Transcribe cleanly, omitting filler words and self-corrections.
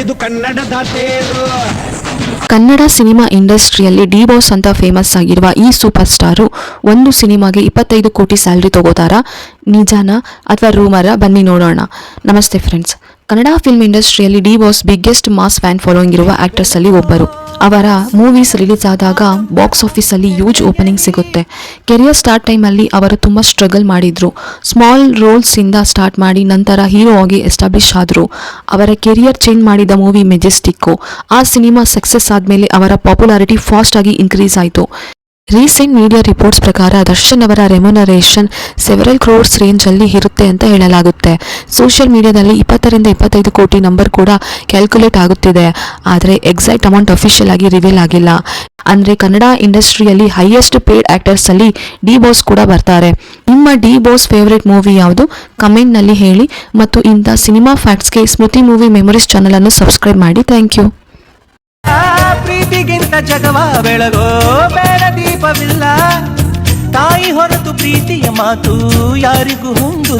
ಇದು ಕನ್ನಡದ ತೇರು. ಕನ್ನಡ ಸಿನಿಮಾ ಇಂಡಸ್ಟ್ರಿಯಲ್ಲಿ ಡಿ ಬಾಸ್ ಅಂತ ಫೇಮಸ್ ಆಗಿರುವ ಈ ಸೂಪರ್ ಸ್ಟಾರು ಒಂದು ಸಿನಿಮಾಗೆ 25 ಕೋಟಿ ಸ್ಯಾಲ್ರಿ ತಗೋತಾರಾ? ನಿಜಾನಾ ಅಥವಾ ರೂಮರ? ಬನ್ನಿ ನೋಡೋಣ. ನಮಸ್ತೆ ಫ್ರೆಂಡ್ಸ್. ಕನ್ನಡ ಫಿಲ್ಮ್ ಇಂಡಸ್ಟ್ರಿಯಲ್ಲಿ D boss biggest mass fan following ಇರುವ ಆಕ್ಟರ್ಸ್ ಅಲ್ಲಿ ಒಬ್ಬರು. ಅವರ ಮೂವೀಸ್ ರಿಲೀಸ್ ಆದಾಗ ಬಾಕ್ಸ್ ಆಫೀಸ್ ಅಲ್ಲಿ ಯೂಜ್ ಓಪನಿಂಗ್ ಸಿಗುತ್ತೆ. ಕೆರಿಯರ್ ಸ್ಟಾರ್ಟ್ ಟೈಮಲ್ಲಿ ಅವರು ತುಂಬ ಸ್ಟ್ರಗಲ್ ಮಾಡಿದ್ರು. ಸ್ಮಾಲ್ ರೋಲ್ಸ್ ಇಂದ ಸ್ಟಾರ್ಟ್ ಮಾಡಿ ನಂತರ ಹೀರೋ ಆಗಿ ಎಸ್ಟಾಬ್ಲಿಷ್ ಆದ್ರು. ಅವರ ಕೆರಿಯರ್ ಚೇಂಜ್ ಮಾಡಿದ ಮೂವಿ ಮೆಜೆಸ್ಟಿಕ್ಕು. ಆ ಸಿನಿಮಾ ಸಕ್ಸಸ್ ಆದಮೇಲೆ ಅವರ ಪಾಪ್ಯುಲಾರಿಟಿ ಫಾಸ್ಟ್ ಆಗಿ ಇನ್ಕ್ರೀಸ್ ಆಯಿತು. ರೀಸೆಂಟ್ ಮೀಡಿಯಾ ರಿಪೋರ್ಟ್ಸ್ ಪ್ರಕಾರ ದರ್ಶನ್ ಅವರ ರೆಮ್ಯುನರೇಷನ್ ಸೆವೆರಲ್ ಕ್ರೋರ್ಸ್ ರೇಂಜ್ ಅಲ್ಲಿ ಇರುತ್ತೆ ಅಂತ ಹೇಳಲಾಗುತ್ತೆ. ಸೋಷಿಯಲ್ ಮೀಡಿಯಾದಲ್ಲಿ 20 ರಿಂದ 25 ಕೋಟಿ ನಂಬರ್ ಕೂಡ ಕ್ಯಾಲ್ಕುಲೇಟ್ ಆಗುತ್ತಿದೆ. ಆದರೆ ಎಕ್ಸಾಕ್ಟ್ ಅಮೌಂಟ್ ಅಫಿಷಿಯಲ್ ಆಗಿ ರಿವೀಲ್ ಆಗಿಲ್ಲ. ಅಂದ್ರೆ ಕನ್ನಡ ಇಂಡಸ್ಟ್ರಿಯಲ್ಲಿ ಹೈಯೆಸ್ಟ್ ಪೇಡ್ ಆಕ್ಟರ್ಸ್ ಅಲ್ಲಿ ಡಿ ಬಾಸ್ ಕೂಡ ಬರ್ತಾರೆ. ನಿಮ್ಮ ಡಿ ಬಾಸ್ ಫೇವರೇಟ್ ಮೂವಿ ಯಾವುದು? ಕಮೆಂಟ್ ನಲ್ಲಿ ಹೇಳಿ. ಮತ್ತು ಇಂಥ ಸಿನಿಮಾ ಫ್ಯಾಕ್ಟ್ಸ್ಗೆ ಸ್ಮೃತಿ ಮೂವಿ ಮೆಮೊರೀಸ್ ಚಾನಲ್ ಅನ್ನು ಸಬ್ಸ್ಕ್ರೈಬ್ ಮಾಡಿ. Thank you. ಪ್ರೀತಿಗಿಂತ ಜಗವ ಬೆಳಗೋ ಬೇಡ ದೀಪವಿಲ್ಲ. ತಾಯಿ ಹೊರತು ಪ್ರೀತಿಯ ಮಾತು ಯಾರಿಗೂ ಹೊಂದು